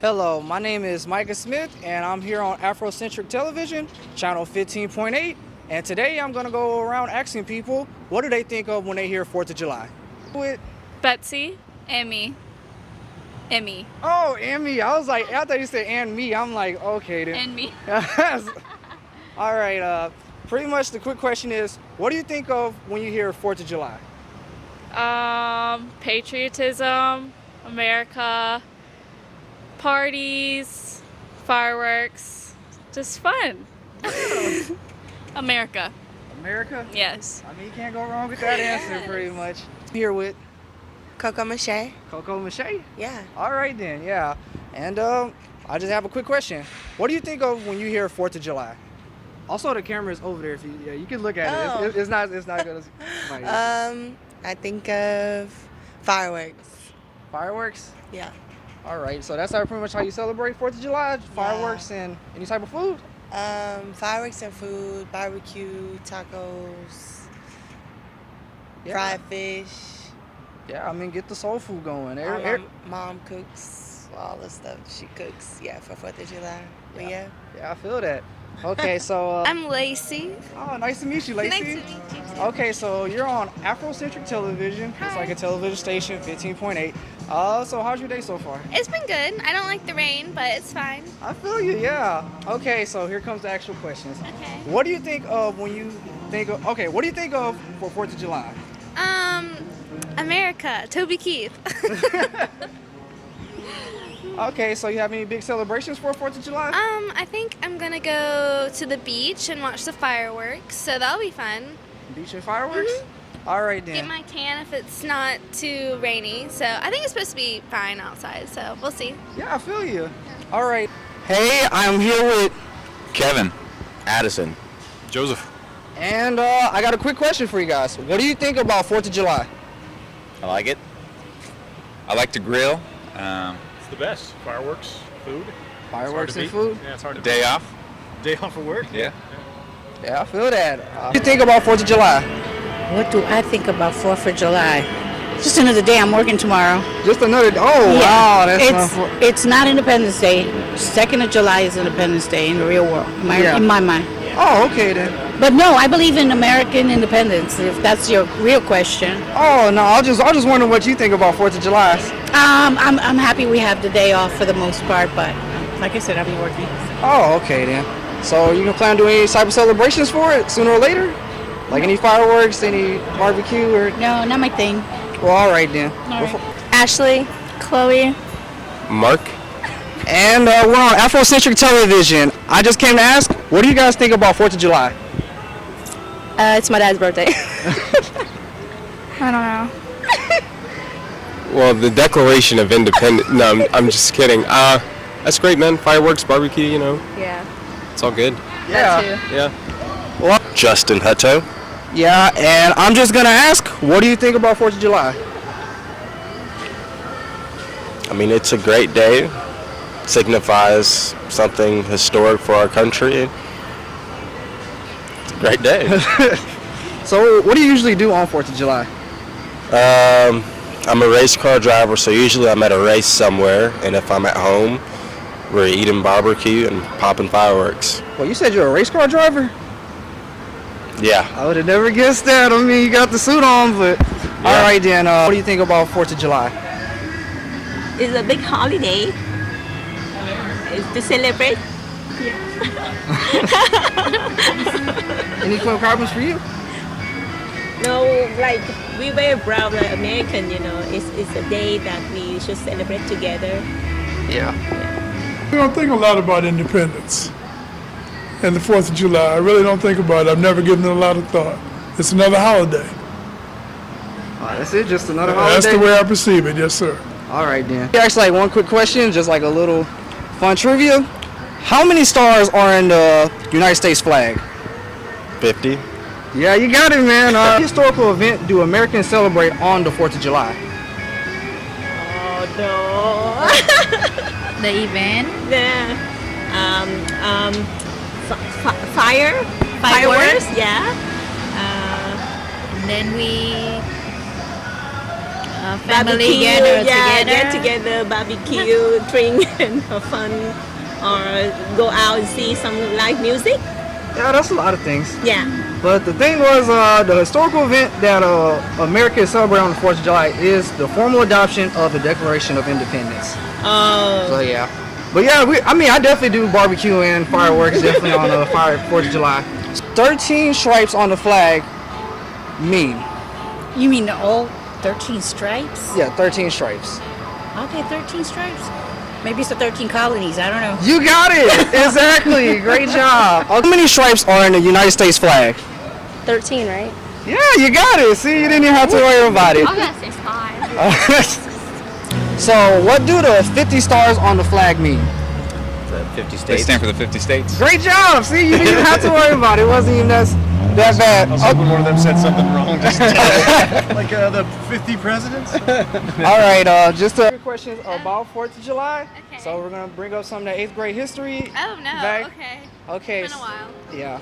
Hello, my name is Micah Smith, and I'm here on Afrocentric Television, channel 15.8. And today I'm going to go around asking people, what do they think of when they hear 4th of July? Betsy, Emmy. Oh, Emmy. I was like, I thought you said and me. I'm like, okay then. And me. All right, pretty much the quick question is, what do you think of when you hear 4th of July? Patriotism, America, parties, fireworks, just fun. America. America? Yes. I mean, you can't go wrong with that answer pretty much. Here with Coco Mache. Coco Mache? Yeah. All right then, yeah. And I just have a quick question. What do you think of when you hear 4th of July? Also, the camera is over there. If you can look at it. It's not good. I think of fireworks. Fireworks? Yeah. All right. So that's pretty much how you celebrate 4th of July. Fireworks and any type of food. Fireworks and food, barbecue, tacos, fried fish. Yeah, I mean, get the soul food going. My mom cooks all the stuff she cooks. Yeah, for 4th of July. But yeah. Yeah, I feel that. Okay, so I'm Lacey. oh, nice to meet you, Lacey. Nice to meet you too. Okay, so you're on Afrocentric Television. Hi. It's like a television station, 15.8. So how's your day so far? It's been good. I don't like the rain, but it's fine. I feel you, yeah. Okay, so here comes the actual questions. Okay. What do you think of when you think of, what do you think of for 4th of July? America, Toby Keith. Okay, so you have any big celebrations for 4th of July? I think I'm gonna go to the beach and watch the fireworks, so that'll be fun. Beach and fireworks? All right then. Get my tan if it's not too rainy, so I think it's supposed to be fine outside, so we'll see. Yeah, I feel you. All right. Hey, I'm here with Kevin, Addison, Joseph. and I got a quick question for you guys. What do you think about 4th of July? I like it. I like to grill. It's the best. Fireworks, food. Fireworks and It's hard to food? beat. Yeah, it's hard to Day off. Day off for work. Yeah. Yeah, I feel that. What do you think about 4th of July? What do I think about 4th of July? Just another day. I'm working tomorrow. Just another, wow, that's It's not Independence Day. 2nd of July is Independence Day in the real world, in my mind. Oh, okay then. But no, I believe in American independence, if that's your real question. Oh, no, I just wonder what you think about 4th of July. I'm happy we have the day off for the most part, but like I said, I'll be working. Oh, okay then. So you can plan on doing any type of celebrations for it sooner or later? Like any fireworks, any barbecue, or? No, not my thing. Well, all right then. Ashley, Chloe. Mark. And we're on Afrocentric Television. I just came to ask, what do you guys think about 4th of July? It's my dad's birthday. I don't know. Well, the Declaration of Independence. No, I'm just kidding. That's great, man. Fireworks, barbecue. Yeah. It's all good. Yeah. Yeah. Well, Justin Hutto. yeah, and I'm just gonna ask, what do you think about 4th of July? I mean, it's a great day. Signifies something historic for our country. It's a great day. So, what do you usually do on 4th of July? I'm a race car driver, so usually I'm at a race somewhere, and if I'm at home, we're eating barbecue and popping fireworks. Well, you said you're a race car driver? Yeah. I would have never guessed that. I mean, you got the suit on, but all right then. What do you think about 4th of July? It's a big holiday. It's to celebrate. Any quick comments for you? No, like we very proud like American, It's a day that we should celebrate together. Yeah. I don't think a lot about independence and the 4th of July. I really don't think about it. I've never given it a lot of thought. It's another holiday. That's it, just another holiday? That's the way I perceive it, yes, sir. All right, then. Actually, like one quick question, just like a little fun trivia. How many stars are in the United States flag? 50. Yeah, you got it, man. What historical event do Americans celebrate on the 4th of July? Oh no. The event. Fireworks, yeah. And then we barbecue, get together, barbecue, drink, and have fun, or go out and see some live music. Yeah, that's a lot of things. Yeah. But the thing was, the historical event that America is celebrating on the 4th of July is the formal adoption of the Declaration of Independence. Oh. So yeah. But yeah, I definitely do barbecue and fireworks definitely on the 4th of July. 13 stripes on the flag mean? You mean all 13 stripes? Yeah, 13 stripes. Okay, 13 stripes. Maybe it's the 13 colonies. I don't know. You got it! Exactly! Great job! How many stripes are in the United States flag? 13, right? Yeah, you got it! See, you didn't even have to worry about it. I'm gonna say 5. So, what do the 50 stars on the flag mean? The 50 They states. stand for the 50 states. Great job! See, you didn't even have to worry about it. It wasn't even that bad. I was hoping one of them said something wrong. Just like the 50 presidents. All right, just a questions about 4th of July. Okay. So we're gonna bring up some of the 8th grade history. Oh no. Back. Okay. Okay. It's been a while. Yeah.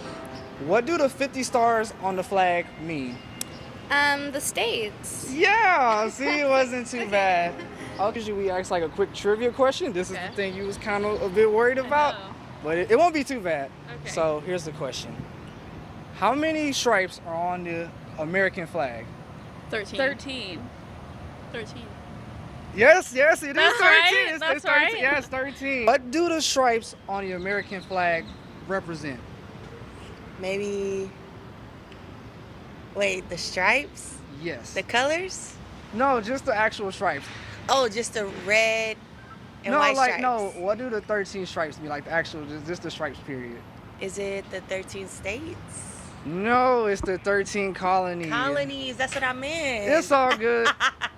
What do the 50 stars on the flag mean? The states. Yeah. See, it wasn't too bad. Usually we ask like a quick trivia question. This is the thing you was kind of a bit worried about, but it won't be too bad. Okay. So here's the question: how many stripes are on the American flag? 13. 13. Yes, it is 13. That's right, It's that's 13. right. Yes, 13. What do the stripes on the American flag represent? Maybe. Wait, the stripes? Yes. The colors? No, just the actual stripes. Oh, just the red and No, white like stripes. no. What do the 13 stripes mean? Like the actual, just the stripes. Period. Is it the 13 states? No, it's the 13 colonies. Colonies, that's what I meant. It's all good.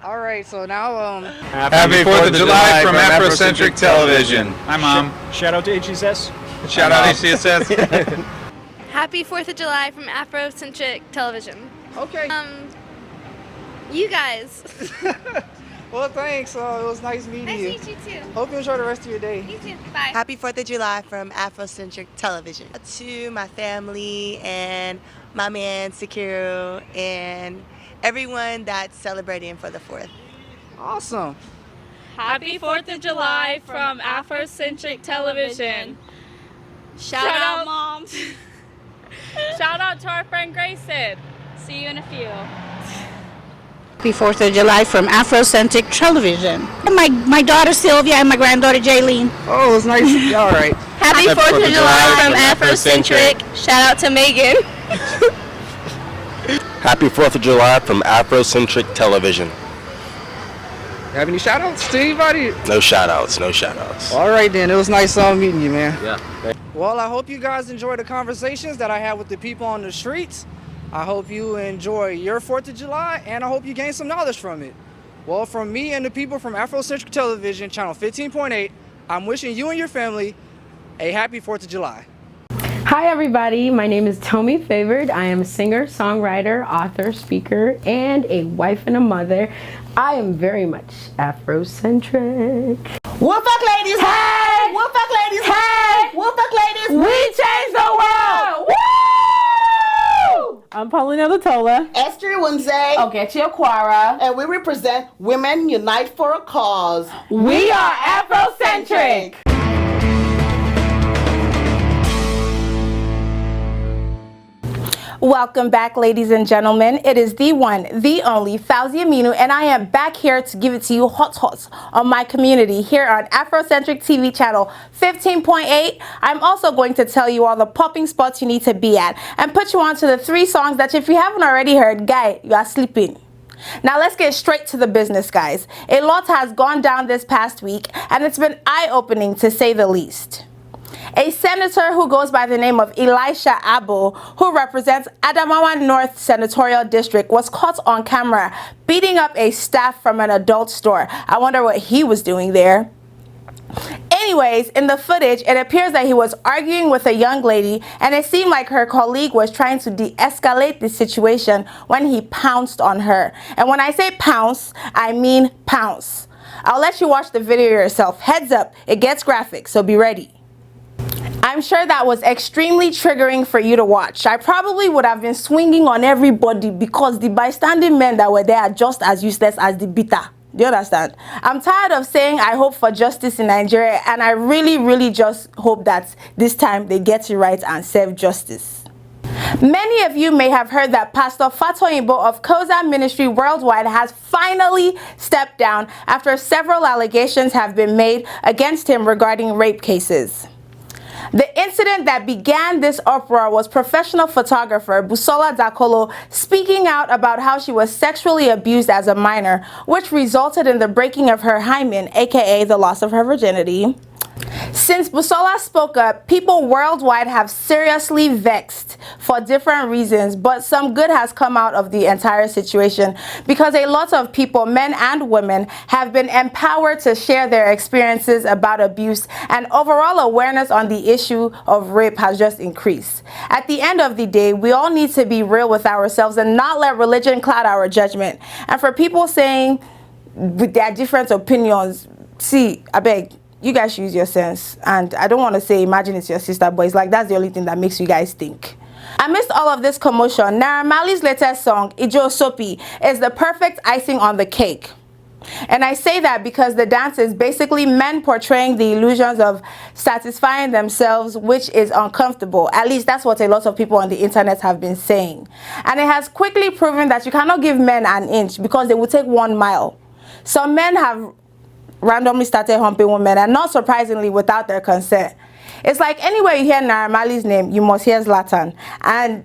All right, so now Happy 4th of July from Afrocentric Television. Hi, Mom. Shout out to HSS. Shout out HCSS. Happy 4th of July from Afrocentric Television. okay. You guys. Well, thanks. It was nice meeting Nice you. to meet you too. Hope you enjoy the rest of your day. You too. Bye. Happy 4th of July from Afrocentric Television. To my family and my man, Sekiru, and everyone that's celebrating for the 4th. Awesome. Happy 4th of July from Afrocentric Television. Shout out, out. moms. Shout out to our friend Grayson. See you in a few. Happy 4th of July from Afrocentric Television. My daughter Sylvia and my granddaughter Jaylene. Oh, it was nice. All right. Happy 4th of July from Afrocentric. Shout out to Megan. Happy 4th of July from Afrocentric Television. You have any shout outs to anybody? No shout outs, no shout outs. All right, then. It was nice meeting you, man. Yeah. Well, I hope you guys enjoyed the conversations that I had with the people on the streets. I hope you enjoy your 4th of July, and I hope you gain some knowledge from it. Well, from me and the people from Afrocentric Television, channel 15.8, I'm wishing you and your family a happy 4th of July. Hi everybody, my name is Tommy Favored. I am a singer, songwriter, author, speaker, and a wife and a mother. I am very much Afrocentric. Wolfpack ladies, hey! Wolfpack ladies, hey! Wolfpack ladies, We change the world! Woo! I'm Paulina Latola. Esther Winze, Ogechi Okwara. and we represent Women Unite for a Cause. We are Afrocentric. Welcome back, ladies and gentlemen. It is the one, the only Fauzi Aminu, and I am back here to give it to you hot on my community here on Afrocentric TV channel 15.8. I'm also going to tell you all the popping spots you need to be at and put you on to the 3 songs that if you haven't already heard, guy, you are sleeping. Now let's get straight to the business, guys. A lot has gone down this past week, and it's been eye-opening to say the least. A senator who goes by the name of Elisha Abbo, who represents Adamawa North Senatorial District, was caught on camera beating up a staff from an adult store. I wonder what he was doing there. Anyways, in the footage, it appears that he was arguing with a young lady, and it seemed like her colleague was trying to de-escalate the situation when he pounced on her. And when I say pounce, I mean pounce. I'll let you watch the video yourself. Heads up, it gets graphic, so be ready. I'm I'm sure that was extremely triggering for you to watch. I probably would have been swinging on everybody because the bystanding men that were there are just as useless as the bitter. Do you understand? I'm tired of saying I hope for justice in Nigeria, and I really just hope that this time they get it right and serve justice. Many of you may have heard that Pastor Fatoyinbo of Koza Ministry Worldwide has finally stepped down after several allegations have been made against him regarding rape cases. The incident that began this uproar was professional photographer Busola Dakolo speaking out about how she was sexually abused as a minor, which resulted in the breaking of her hymen, aka the loss of her virginity. Since Busola spoke up, people worldwide have seriously vexed for different reasons, but some good has come out of the entire situation because a lot of people, men and women, have been empowered to share their experiences about abuse, and overall awareness on the issue of rape has just increased. At the end of the day, we all need to be real with ourselves and not let religion cloud our judgment. And for people saying with their different opinions, see, I beg, you guys should use your sense. And I don't want to say imagine it's your sister, but it's like that's the only thing that makes you guys think. Amidst all of this commotion, Naira Marley's latest song, IgboFest, is the perfect icing on the cake. And I say that because the dance is basically men portraying the illusions of satisfying themselves, which is uncomfortable. At least that's what a lot of people on the internet have been saying. And it has quickly proven that you cannot give men an inch because they will take 1 mile. Some men have randomly started humping women, and not surprisingly without their consent. It's like anywhere you hear Naira Marley's name, you must hear Zlatan, and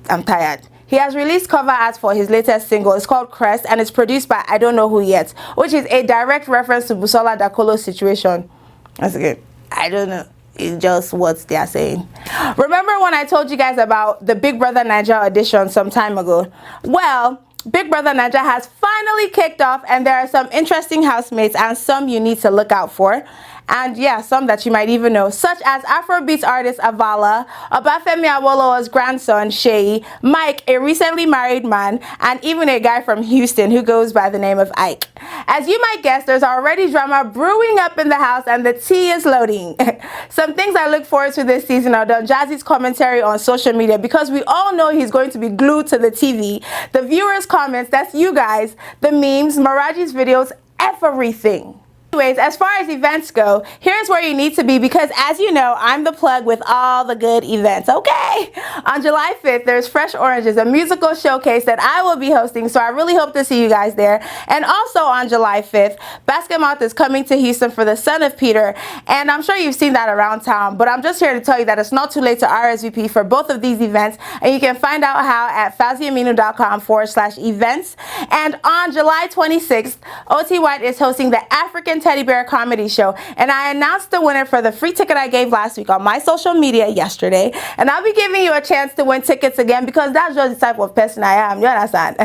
I'm tired. He has released cover art for his latest single. It's called Crest, and it's produced by I Don't Know Who Yet, which is a direct reference to Busola Dakolo's situation. That's okay. I don't know. It's just what they are saying. Remember when I told you guys about the Big Brother Nigeria audition some time ago? Well, Big Brother Nigeria has finally kicked off, and there are some interesting housemates and some you need to look out for. And yeah, some that you might even know, such as Afrobeat artist Avala, Obafemi Awolowo's grandson Sheyi, Mike, a recently married man, and even a guy from Houston who goes by the name of Ike. As you might guess, there's already drama brewing up in the house and the tea is loading. Some things I look forward to this season are Don Jazzy's commentary on social media, because we all know he's going to be glued to the TV, the viewers' comments, that's you guys, the memes, Maraji's videos, everything. Anyways, as far as events go, here's where you need to be because, as you know, I'm the plug with all the good events, okay? On July 5th, there's Fresh Oranges, a musical showcase that I will be hosting, so I really hope to see you guys there. And also on July 5th, Basket Mouth is coming to Houston for the Son of Peter, and I'm sure you've seen that around town, but I'm just here to tell you that it's not too late to RSVP for both of these events, and you can find out how at fauziaminu.com/events. And on July 26th, OT White is hosting the African Teddy Bear Comedy Show, and I announced the winner for the free ticket I gave last week on my social media yesterday, and I'll be giving you a chance to win tickets again because that's just the type of person I am, you understand?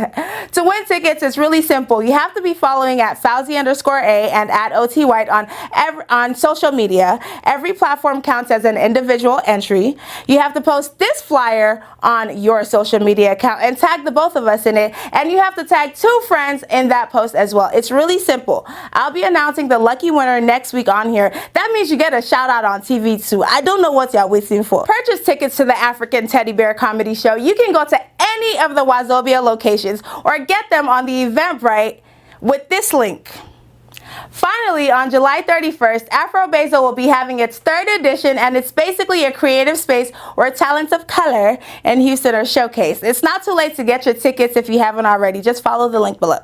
To win tickets, it's really simple. You have to be following at Fauzi_A and at OT White on social media. Every platform counts as an individual entry. You have to post this flyer on your social media account and tag the both of us in it, and you have to tag 2 friends in that post as well. It's really simple. I'll be announcing the lucky winner next week on here. That means you get a shout out on TV too. I don't know what you're waiting for. Purchase tickets to the African Teddy Bear Comedy Show. You can go to any of the Wazobia locations or get them on the Eventbrite with this link. Finally, on July 31st, Afro Basil will be having its 3rd edition, and it's basically a creative space where talents of color in Houston are showcased. It's not too late to get your tickets if you haven't already. Just follow the link below.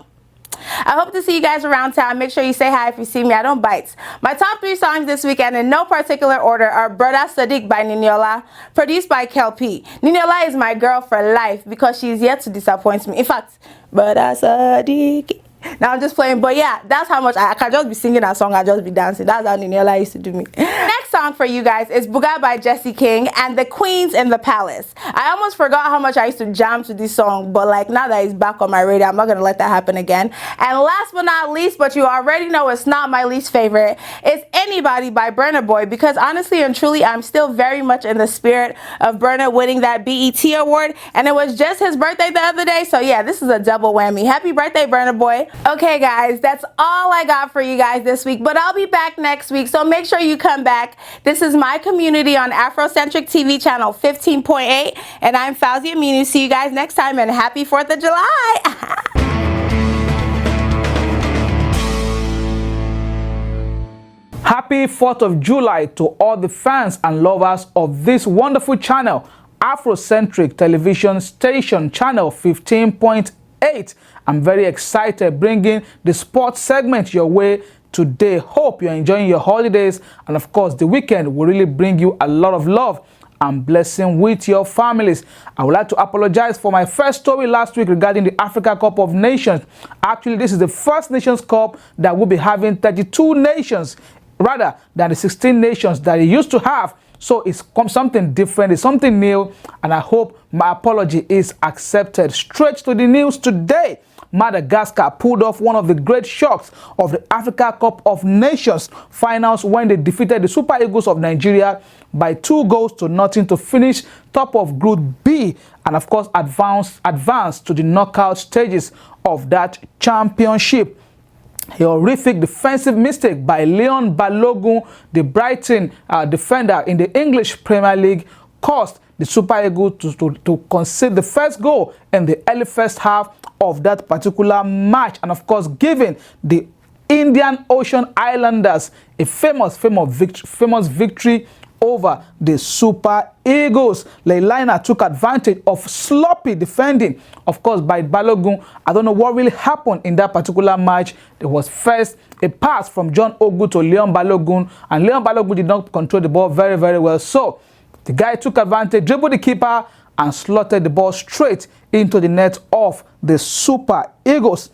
I hope to see you guys around town. Make sure you say hi if you see me. I don't bite. My top 3 songs this weekend in no particular order are Brother Sadiq by Niniola, produced by Kel P. Niniola is my girl for life because she's yet to disappoint me. In fact, Brother Sadiq. Now I'm just playing, but yeah, that's how much I can just be singing that song, I just be dancing. That's how Niniola used to do me. Next song for you guys is Buga by Jesse King and the Queens in the Palace. I almost forgot how much I used to jam to this song, but like now that it's back on my radar, I'm not gonna let that happen again. And last but not least, but you already know it's not my least favorite, is Anybody by Burna Boy, because honestly and truly, I'm still very much in the spirit of Burna winning that BET award, and it was just his birthday the other day, so yeah, this is a double whammy. Happy birthday, Burna Boy. Okay, guys, that's all I got for you guys this week, but I'll be back next week, so make sure you come back. This is My Community on Afrocentric TV channel 15.8, and I'm Fauzi Aminu. See you guys next time, and happy 4th of July! Happy 4th of July to all the fans and lovers of this wonderful channel, Afrocentric television station, channel 15.8. I'm very excited bringing the sports segment your way today. Hope you're enjoying your holidays, and of course the weekend will really bring you a lot of love and blessing with your families. I would like to apologize for my first story last week regarding the Africa Cup of Nations. Actually, this is the first Nations Cup that will be having 32 nations rather than the 16 nations that it used to have. So it's something different, it's something new, and I hope my apology is accepted. Straight to the news today. Madagascar pulled off one of the great shocks of the Africa Cup of Nations finals when they defeated the Super Eagles of Nigeria by 2-0 to finish top of Group B and of course advance to the knockout stages of that championship. A horrific defensive mistake by Leon Balogun, the Brighton defender in the English Premier League, caused the Super Eagles to concede the first goal in the early first half of that particular match, and of course giving the Indian Ocean Islanders a famous victory over the Super Eagles. Leilina took advantage of sloppy defending, of course, by Balogun. I don't know what really happened in that particular match. There was first a pass from John Ogu to Leon Balogun, and Leon Balogun did not control the ball very, very well. So the guy took advantage, dribbled the keeper, and slotted the ball straight into the net of the Super Eagles.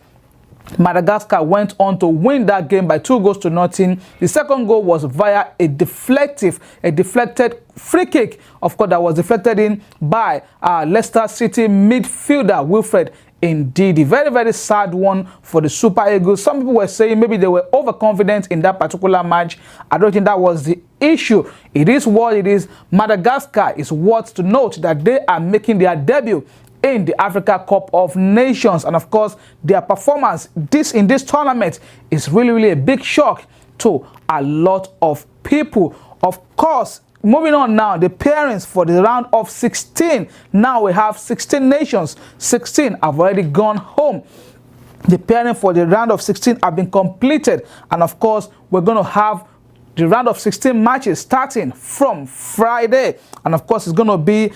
Madagascar went on to win that game by 2-0. The second goal was via a deflected free kick, of course, that was deflected in by Leicester City midfielder Wilfred Ndidi. Very, very sad one for the Super Eagles. Some people were saying maybe they were overconfident in that particular match. I don't think that was the issue. It is what it is. Madagascar is worth to note that they are making their debut in the Africa Cup of Nations, and of course their performance in this tournament is really a big shock to a lot of people. Of course, moving on now, the pairings for the round of 16. Now we have 16 nations. 16 have already gone home. The pairing for the round of 16 have been completed, and of course we're going to have the round of 16 matches starting from Friday, and of course it's going to be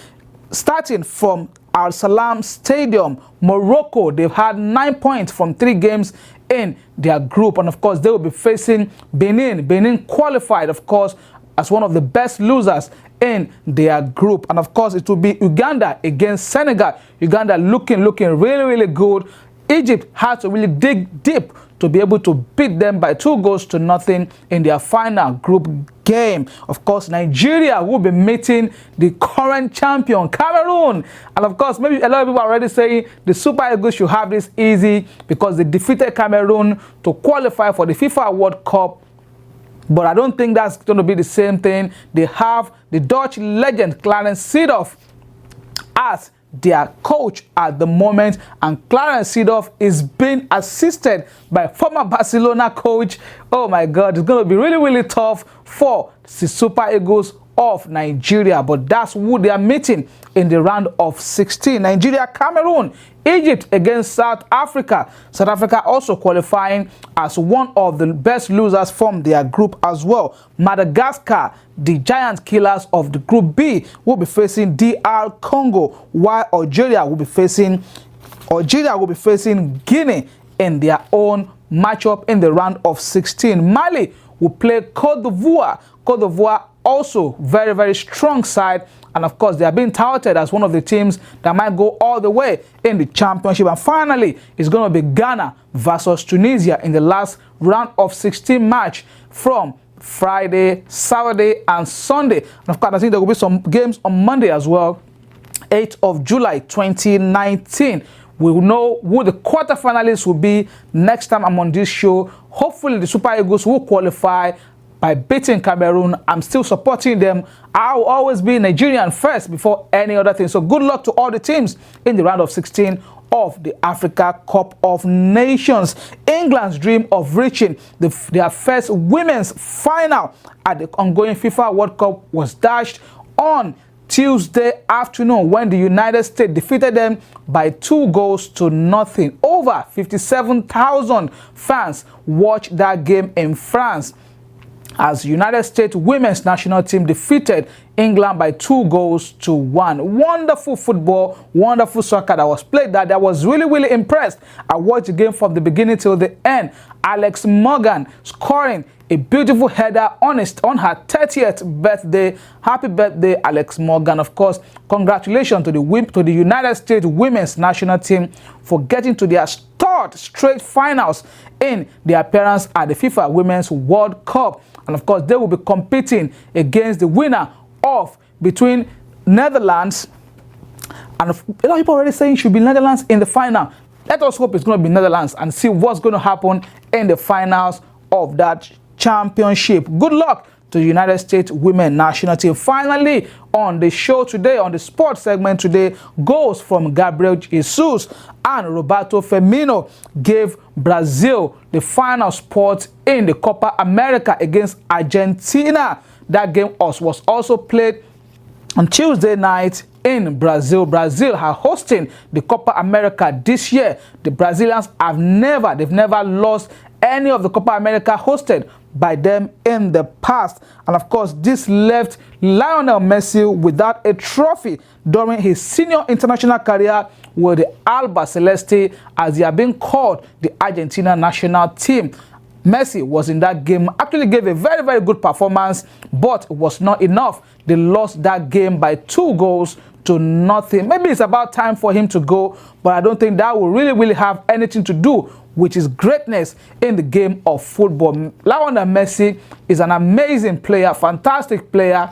starting from Al Salam Stadium, Morocco. They've had 9 points from 3 games in their group, and of course they will be facing Benin. Benin qualified, of course, as one of the best losers in their group, and of course it will be Uganda against Senegal. Uganda looking really good. Egypt had to really dig deep to be able to beat them by 2-0 in their final group game. Of course, Nigeria will be meeting the current champion, Cameroon. And of course, maybe a lot of people are already saying the Super Eagles should have this easy because they defeated Cameroon to qualify for the FIFA World Cup. But I don't think that's going to be the same thing. They have the Dutch legend Clarence Seedorf as their coach at the moment, and Clarence Seedorf is being assisted by former Barcelona coach. Oh my God, it's going to be really tough for the Super Eagles of Nigeria, but that's who they are meeting in the round of 16. Nigeria, Cameroon, Egypt against South Africa. South Africa also qualifying as one of the best losers from their group as well. Madagascar, the giant killers of the Group B, will be facing DR Congo, while Algeria will be facing Guinea in their own matchup in the round of 16. Mali will play Cote d'Ivoire. Cote d'Ivoire also very strong side, and of course they are being touted as one of the teams that might go all the way in the championship. And finally, it's going to be Ghana versus Tunisia in the last round of 16 match from Friday, Saturday, and Sunday. And of course, I think there will be some games on Monday as well, 8th of July 2019. We will know who the quarterfinalists will be next time I'm on this show. Hopefully, the Super Eagles will qualify by beating Cameroon. I'm still supporting them. I will always be Nigerian first before any other thing. So good luck to all the teams in the round of 16 of the Africa Cup of Nations. England's dream of reaching their first women's final at the ongoing FIFA World Cup was dashed on Tuesday afternoon when the United States defeated them by 2-0. Over 57,000 fans watched that game in France as United States women's national team defeated England by 2-1. Wonderful football, wonderful soccer that was played that I was really impressed. I watched the game from the beginning till the end. Alex Morgan scoring a beautiful header on her 30th birthday. Happy birthday, Alex Morgan. Of course, congratulations to the United States women's national team for getting to their third straight finals in their appearance at the FIFA Women's World Cup. And of course, they will be competing against the winner of between Netherlands and a lot of people already saying it should be Netherlands in the final. Let us hope it's going to be Netherlands and see what's going to happen in the finals of that championship. Good luck to the United States women national team. Finally, on the show today, on the sports segment today, goals from Gabriel Jesus and Roberto Firmino gave Brazil the final spot in the Copa America against Argentina. That game was also played on Tuesday night in Brazil. Brazil are hosting the Copa America this year. The Brazilians have never lost any of the Copa America hosted by them in the past. And of course, this left Lionel Messi without a trophy during his senior international career with the Alba Celeste, as he had been called the Argentina national team. Messi was in that game, actually gave a very good performance, but it was not enough. They lost that game by 2-0. Maybe it's about time for him to go, but I don't think that will really have anything to do with his greatness in the game of football. Lionel Messi is an amazing player, fantastic player,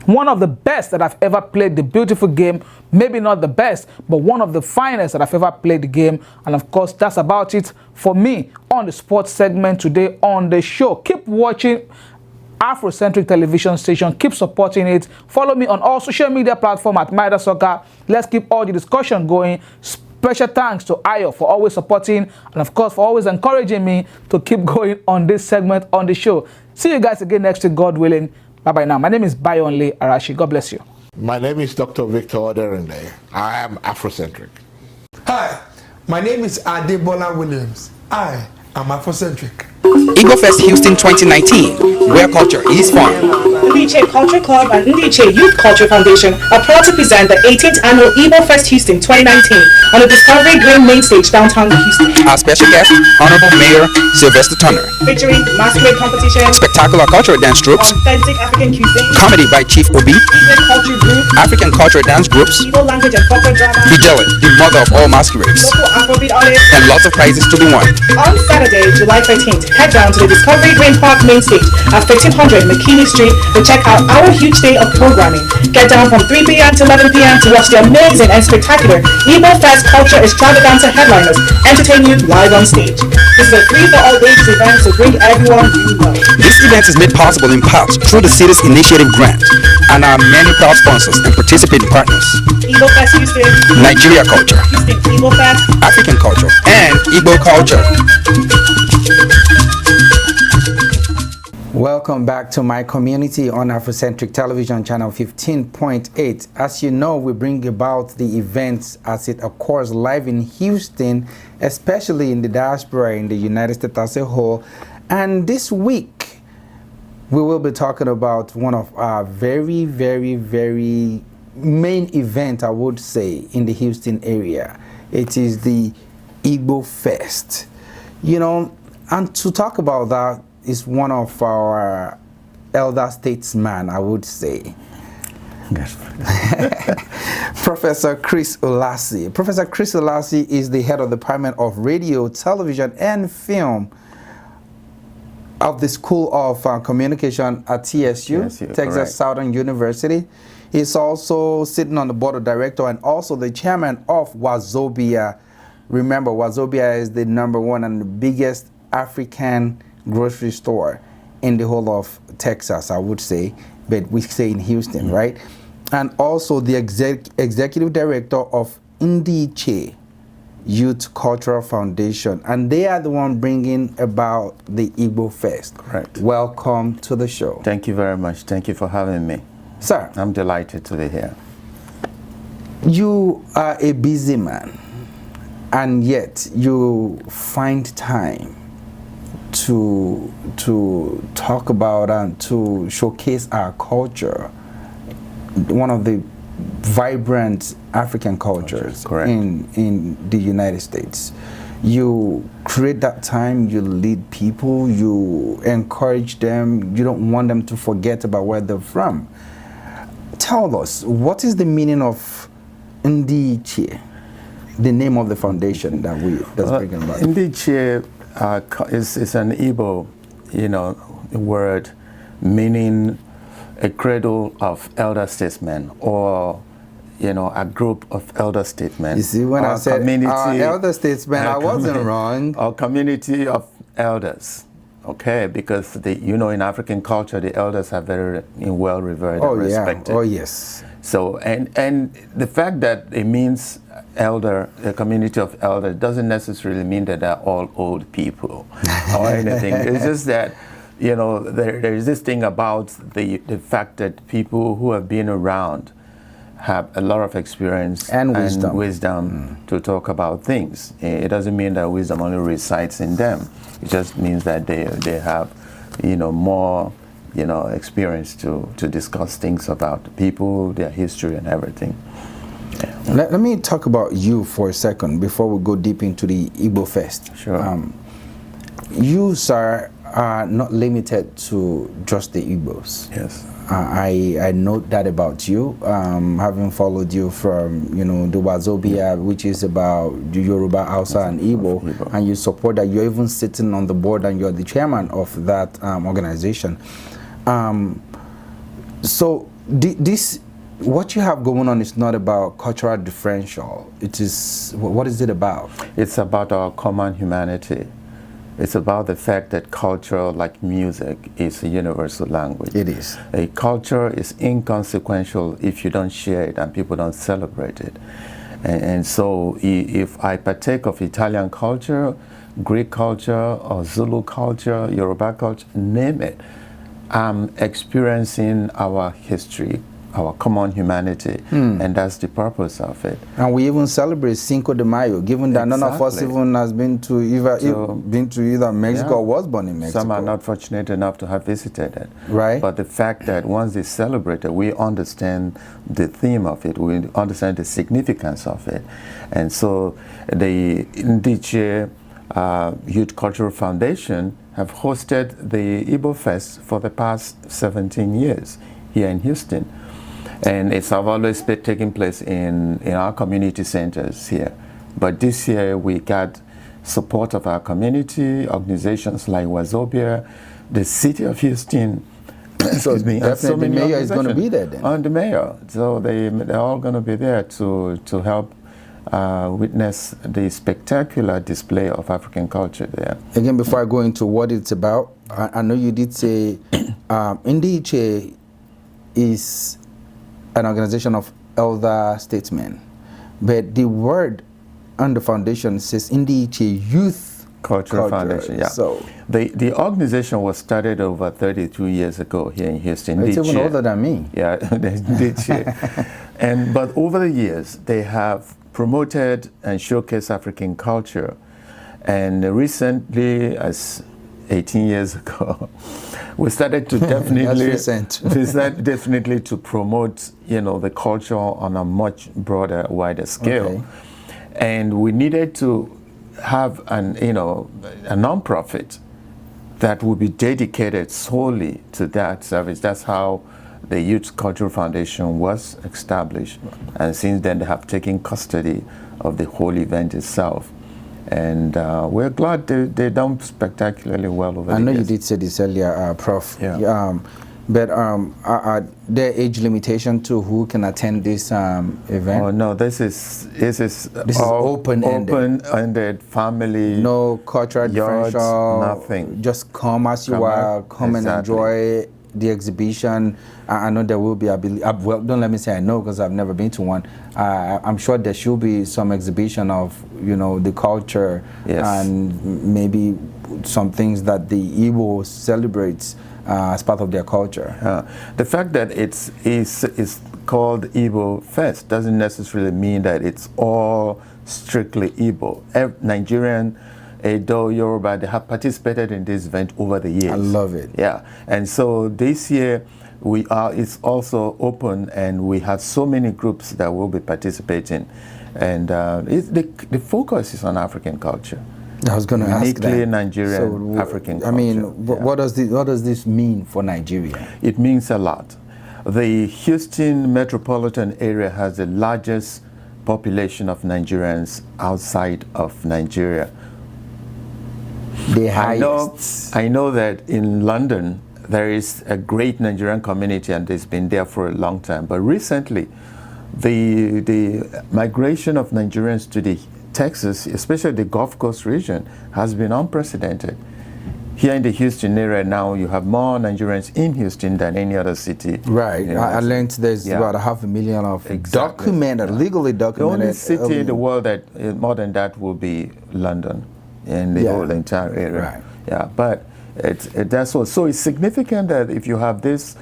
one of the best that I've ever played the beautiful game. Maybe not the best, but one of the finest that I've ever played the game. And of course, that's about it for me on the sports segment today on the show. Keep watching Afrocentric television station. Keep supporting it. Follow me on all social media platforms at Maida Soccer. Let's keep all the discussion going. Special thanks to Ayo for always supporting and of course for always encouraging me to keep going on this segment on the show. See you guys again next week, God willing. Bye-bye now. My name is Bayonle Arashi. God bless you. My name is Dr. Victor Oderinde. I am Afrocentric. Hi, my name is Adebola Williams. I am Afrocentric. IgboFest Houston 2019, where culture is fun. Ndiche Culture Club and Ndiche Youth Culture Foundation are proud to present the 18th annual IgboFest Houston 2019 on the Discovery Green Main Stage downtown Houston. Our special guest, Honorable Mayor Sylvester Turner. Featuring masquerade competition, spectacular cultural dance troops, authentic African cuisine, comedy by Chief Obi, Igbo culture group, African cultural dance groups, Igbo language and folklore drama, Bidele, the mother of all masquerades, local Afrobeat artists, and lots of prizes to be won. On Saturday, July 13th, head down to the Discovery Green Park Main Stage at 1500 McKinney Street to check out our huge day of programming. Get down from 3 p.m. to 11 p.m. to watch the amazing and spectacular IgboFest Culture Extravaganza headliners entertain you live on stage. This is a free-for-all ages event, so bring everyone you know. This event is made possible in part through the city's initiative grant and our many proud sponsors and participating partners. IgboFest Houston, Nigeria culture, Houston IgboFest, African culture, and Igbo culture. Welcome back to my community on Afrocentric Television Channel 15.8. As you know, we bring about the events as it occurs live in Houston, especially in the diaspora in the United States as a whole. And this week, we will be talking about one of our very main event, I would say, in the Houston area. It is the IgboFest. You know, and to talk about that is one of our elder statesmen, I would say. Professor Chris Olassie. Professor Chris Olassie is the head of the Department of Radio, Television, and Film of the School of Communication at TSU, Texas correct. Southern University. He's also sitting on the board of directors and also the chairman of Wazobia. Remember, Wazobia is the #1 and the biggest African grocery store in the whole of Texas, I would say, but we say in Houston, right? And also the executive director of Ndiche Youth Cultural Foundation, and they are the one bringing about the IgboFest. Correct. Welcome to the show. Thank you very much. Thank you for having me. Sir, I'm delighted to be here. You are a busy man, and yet you find time to talk about and to showcase our culture, one of the vibrant African cultures in the United States. You create that time, you lead people, you encourage them, you don't want them to forget about where they're from. Tell us, what is the meaning of Ndiche, the name of the foundation that's bringing about? Ndiche is an Igbo, word meaning a cradle of elder statesmen, or a group of elder statesmen. You see, when I said elder statesmen, I wasn't wrong. A community of elders, okay? Because in African culture, the elders are very well revered and respected. Oh yes. So and the fact that it means elder, a community of elders, doesn't necessarily mean that they're all old people or anything. It's just that there is this thing about the fact that people who have been around have a lot of experience and wisdom to talk about things. It doesn't mean that wisdom only resides in them. It just means that they have more experience to discuss things about people, their history and everything. Yeah. Let me talk about you for a second before we go deep into the IgboFest. Sure. You, sir, are not limited to just the Igbos. Yes. I note that about you, having followed you from, the Wazobia, which is about the Yoruba, Hausa, and Igbo, and you support that. You're even sitting on the board and you're the chairman of that organization. So this, what you have going on is not about cultural differential. It is, what is it about? It's about our common humanity. It's about the fact that culture, like music, is a universal language. It is. A culture is inconsequential if you don't share it and people don't celebrate it. And so if I partake of Italian culture, Greek culture, or Zulu culture, Yoruba culture, name it, I'm experiencing our history, our common humanity, and that's the purpose of it. And we even celebrate Cinco de Mayo, given that none of us even has been to either Mexico or was born in Mexico. Some are not fortunate enough to have visited it. Right. But the fact that once they celebrate it, we understand the theme of it, we understand the significance of it. And so the Ndiche Youth Cultural Foundation have hosted the IgboFest for the past 17 years here in Houston. And it's always been taking place in our community centers here. But this year we got support of our community, organizations like Wazobia, the city of Houston. Excuse me. Definitely the mayor is going to be there then. And the mayor. So they're all going to be there to help witness the spectacular display of African culture there. Again, before I go into what it's about, I know you did say Ndiche is an organization of elder statesmen, but the word on the foundation says Ndiche Youth Cultural Foundation. Yeah. So the organization was started over 32 years ago here in Houston. It's even older than me. Yeah, but over the years they have promoted and showcased African culture, and recently, as 18 years ago, we started to definitely to promote, the culture on a much broader, wider scale. Okay. And we needed to have a nonprofit that would be dedicated solely to that service. That's how the Youth Cultural Foundation was established. And since then, they have taken custody of the whole event itself. And we're glad they've done spectacularly well over the years. I know you did say this earlier, Prof. Yeah. But are there age limitation to who can attend this event? Oh no, this is open-ended. Open-ended, family. No cultural differential. Nothing. Just come as you are. Come and enjoy the exhibition? I know there will be, well, don't let me say I know because I've never been to one. I'm sure there should be some exhibition of, the culture and maybe some things that the Igbo celebrates as part of their culture. The fact that it's called IgboFest doesn't necessarily mean that it's all strictly Igbo. Nigerian, Edo, Yoruba, they have participated in this event over the years. I love it. Yeah, and so this year it's also open, and we have so many groups that will be participating, and the focus is on African culture. I was going to ask that. Uniquely Nigerian African culture. I mean, what does this mean for Nigeria? It means a lot. The Houston metropolitan area has the largest population of Nigerians outside of Nigeria. The highest. I know that in London there is a great Nigerian community, and it's been there for a long time. But recently, the migration of Nigerians to the Texas, especially the Gulf Coast region, has been unprecedented. Here in the Houston area now, you have more Nigerians in Houston than any other city. Right. I learned there's about 500,000 of documented, legally documented. The only city in the world that more than that will be London, in the whole entire area. Right. Yeah, but that's what. So it's significant that if you have this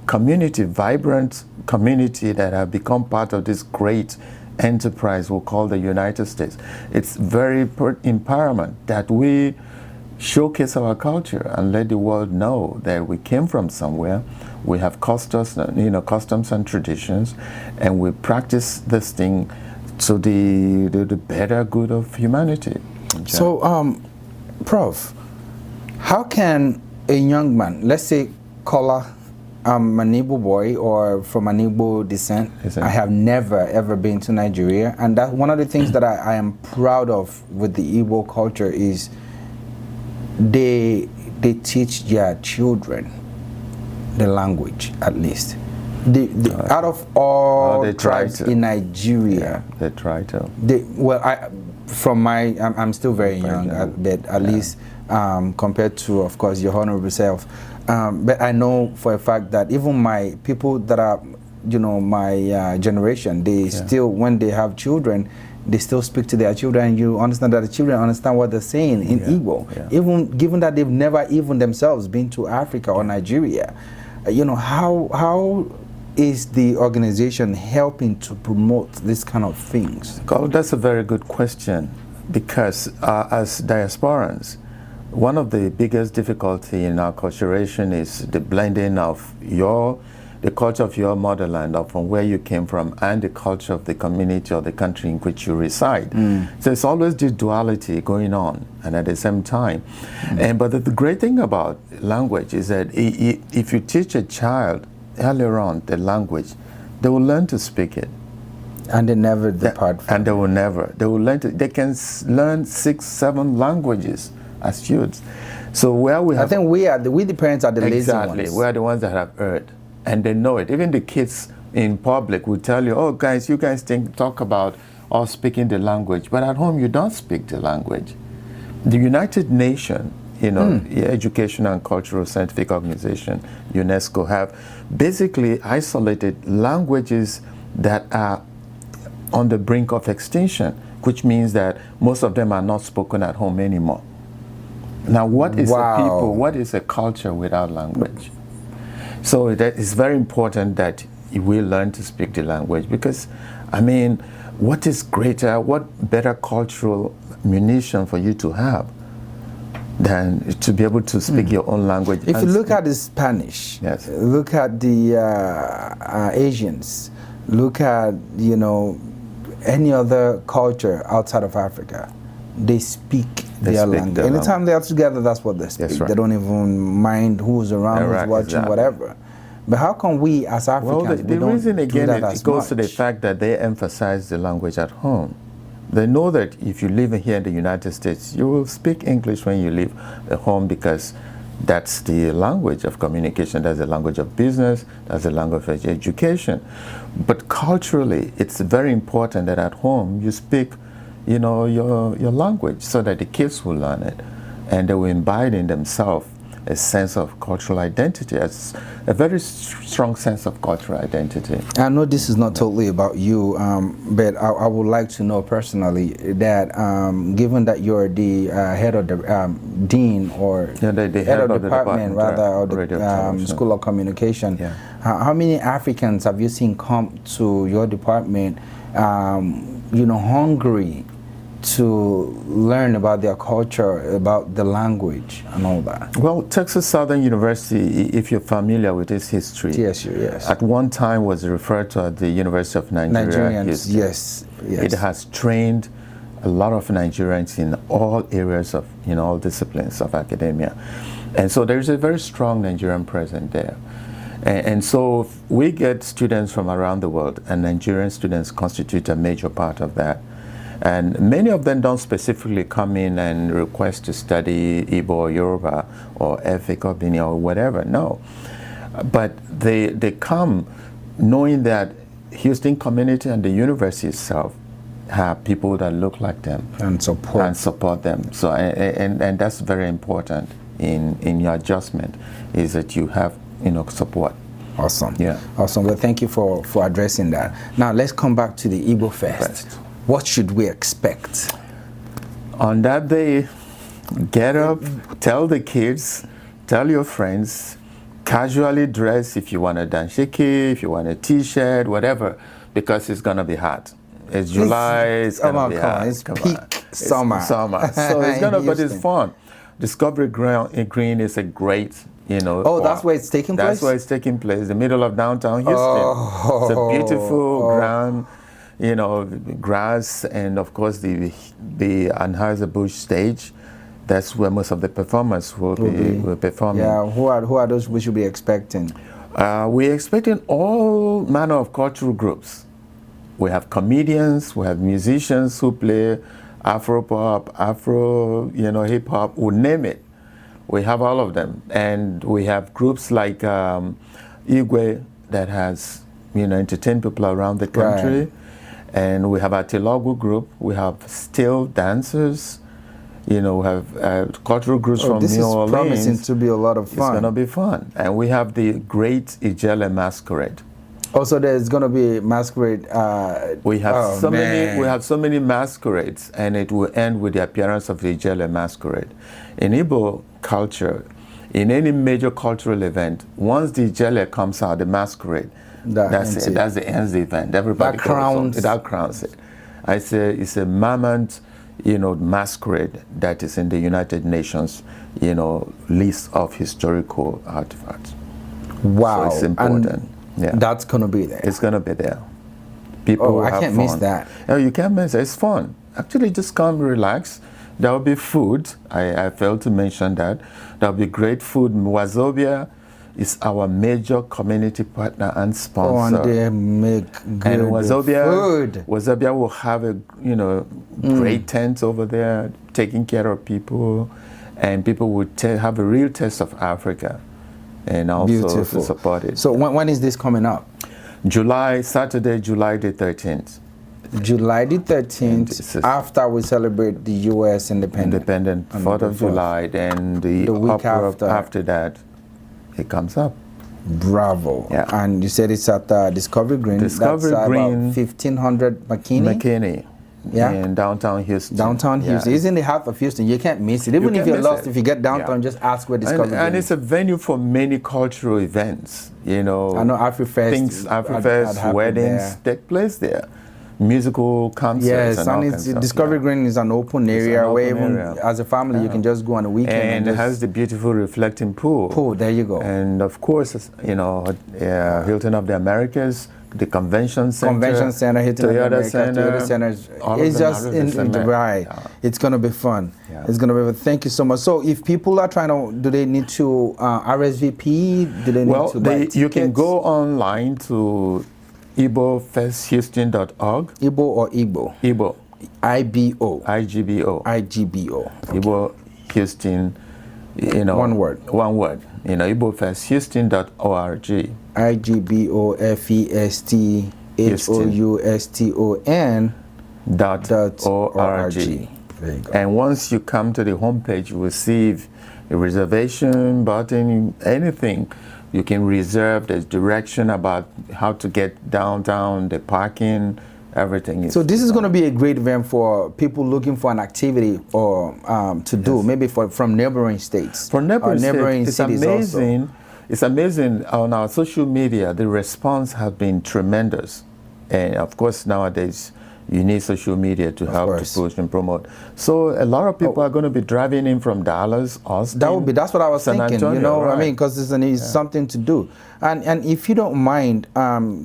community, vibrant community that have become part of this great enterprise we'll call the United States, it's very empowerment that we showcase our culture and let the world know that we came from somewhere. We have customs and traditions, and we practice this thing to the better good of humanity. So, Prof, how can a young man, let's say Kola, I'm an Igbo boy or from an Igbo descent. I have never ever been to Nigeria, and that one of the things that I am proud of with the Igbo culture is they teach their children the language, at least. Out of all tribes in Nigeria, they try to. I'm still very young, but at least compared to, of course, your honorable self. But I know for a fact that even my people that are, my generation, they still, when they have children, they still speak to their children, and you understand that the children understand what they're saying in Igbo. Even given that they've never even themselves been to Africa or Nigeria. How is the organization helping to promote this kind of things? Carl, that's a very good question, because as diasporans, one of the biggest difficulty in our culturation is the blending of the culture of your motherland, or from where you came from, and the culture of the community or the country in which you reside. So it's always this duality going on, and at the same time. But the great thing about language is that if you teach a child earlier on the language, they will learn to speak it. And they never depart from it. And they will learn they can learn 6, 7 languages as youths. So where we have, I think we the parents are the lazy ones. Exactly, we are the ones that have heard, and they know it. Even the kids in public will tell you, "Oh, guys, you guys talk about us speaking the language, but at home you don't speak the language." The United Nations, Educational and Cultural Scientific Organization, UNESCO, have basically isolated languages that are on the brink of extinction, which means that most of them are not spoken at home anymore. Now, what is a people? What is a culture without language? So that is very important that we learn to speak the language, because, I mean, what is greater, what better cultural munition for you to have than to be able to speak your own language? If you look at the Spanish, look at the Asians, look at, any other culture outside of Africa, they speak their language. Anytime they are together, that's what they speak. They don't even mind who's around, who's watching, whatever. But how come we as Africans, well, the reason again, it goes to the fact that they emphasize the language at home. They know that if you live here in the United States, you will speak English when you leave at home, because that's the language of communication. That's the language of business. That's the language of education. But culturally, it's very important that at home you speak, your language, so that the kids will learn it, and they will imbibe in themselves a sense of cultural identity, as a very strong sense of cultural identity. I know this is not totally about you, but I would like to know personally that given that you're the head of the dean or the head of the department rather of the School of Communication, how many Africans have you seen come to your department, hungry to learn about their culture, about the language and all that? Well, Texas Southern University, if you're familiar with its history, yes, at one time was referred to as the University of Nigeria. Nigerians, yes. It has trained a lot of Nigerians in all areas of, all disciplines of academia. And so there's a very strong Nigerian presence there. And so we get students from around the world, and Nigerian students constitute a major part of that. And many of them don't specifically come in and request to study Igbo or Yoruba or Efik or Bini or whatever, no. But they come knowing that Houston community and the university itself have people that look like them and support them. So and that's very important in your adjustment, is that you have support. Awesome. Yeah. Awesome. Well, thank you for addressing that. Now let's come back to the IgboFest. What should we expect? On that day, get up, tell the kids, tell your friends, casually dress if you want a danshiki, if you want a t-shirt, whatever, because it's going to be hot. It's July, it's going to be hot. It's peak summer. So it's going to, but it's fun. Discovery Green is a great, that's where it's taking place? That's where it's taking place, the middle of downtown Houston. It's a beautiful ground, grass, and of course the Anheuser-Busch stage. That's where most of the performers will be performing. Yeah, who are those we should be expecting? We're expecting all manner of cultural groups. We have comedians, we have musicians who play Afro-pop, hip-hop, we name it. We have all of them. And we have groups like Igwe that has, entertained people around the country. Right. And we have a Tilogu group, we have still dancers, we have cultural groups from New Orleans. This is promising to be a lot of fun. It's going to be fun. And we have the great Ijele masquerade. Also, there's going to be masquerade. We have so many masquerades, and it will end with the appearance of the Ijele masquerade. In Igbo culture, in any major cultural event, once the Ijele comes out, the masquerade, that's it. That's the end of the event. Everybody that crowns it. It's a mammoth, masquerade that is in the United Nations, list of historical artifacts. Wow. So it's important. Yeah. That's going to be there. It's going to be there. People will have I can't miss that. No, you can't miss it. It's fun. Actually, just come relax. There will be food. I failed to mention that. There will be great food. Wazobia is our major community partner and sponsor. And they make good food. Wazobia will have a great tent over there, taking care of people, and people will have a real taste of Africa. And also to support it. So when is this coming up? Saturday, July the 13th. July the 13th, after we celebrate the U.S. independence. 4th of July, then the week after that, it comes up. Bravo. Yeah. And you said it's at Discovery Green. Discovery Green. About 1500 McKinney. Yeah. In downtown Houston. Downtown Houston. It's in the heart of Houston. You can't miss it. Even if you're lost, if you get downtown, just ask where Discovery Green. And it's a venue for many cultural events. I know AfriFest. Weddings take place there. Musical concerts. Yes, and Discovery Green is an open area where even as a family you can just go on a weekend. And it has the beautiful reflecting pool. There you go. And of course, Hilton of the Americas, the Convention Center, Hilton Toyota Center. It's just right. Yeah. It's going to be fun. Yeah. It's going to be fun. Thank you so much. So if people are trying to, do they need to RSVP? Do they need to buy tickets? You can go online to IgboFestHouston.org. Igbo or Igbo? Igbo. IGBO. Igbo Houston. One word. IgboFestHouston.org. IgboFestHouston.org. There you go. And once you come to the homepage, you will see a reservation button, anything. You can reserve. There's direction about how to get downtown, the parking, everything. So this is going to be a great event for people looking for an activity or to do, maybe from neighboring states. For neighboring states, it's amazing. Also. It's amazing on our social media. The response has been tremendous, and of course nowadays you need social media to help to push and promote. So a lot of people are going to be driving in from Dallas, Austin. That's what I was San thinking. Antonio, you know, right. I mean, because it's something to do. And if you don't mind,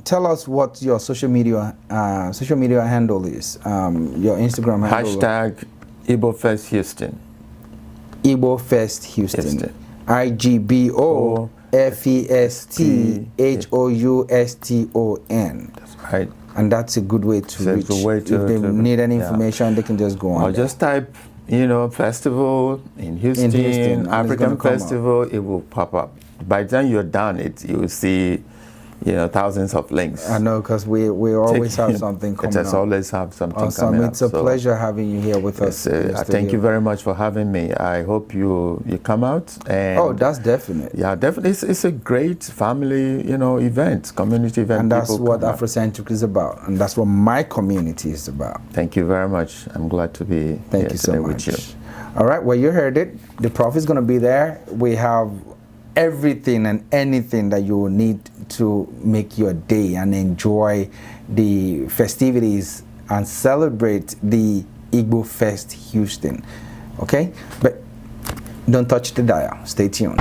tell us what your social media handle is. Your Instagram handle. Hashtag IgboFest Houston. IgboFest Houston. IgboFestHouston. That's right. And that's a good way to reach. If they need any information, they can just go on. Or just type, festival in Houston, African festival, it will pop up. By the time you're done, you will see, thousands of links. I know, because we always have something coming up. Always have something awesome. coming up. It's a pleasure having you here with us. Thank you very much for having me. I hope you come out. And that's definite. Yeah, definitely. It's a great family, event, community event. And that's what Afrocentric is about. And that's what my community is about. Thank you very much. I'm glad to be here today with you. All right, well, you heard it. The prof is going to be there. We have everything and anything that you will need to make your day and enjoy the festivities and celebrate the IgboFest Houston. Okay? But don't touch the dial. Stay tuned.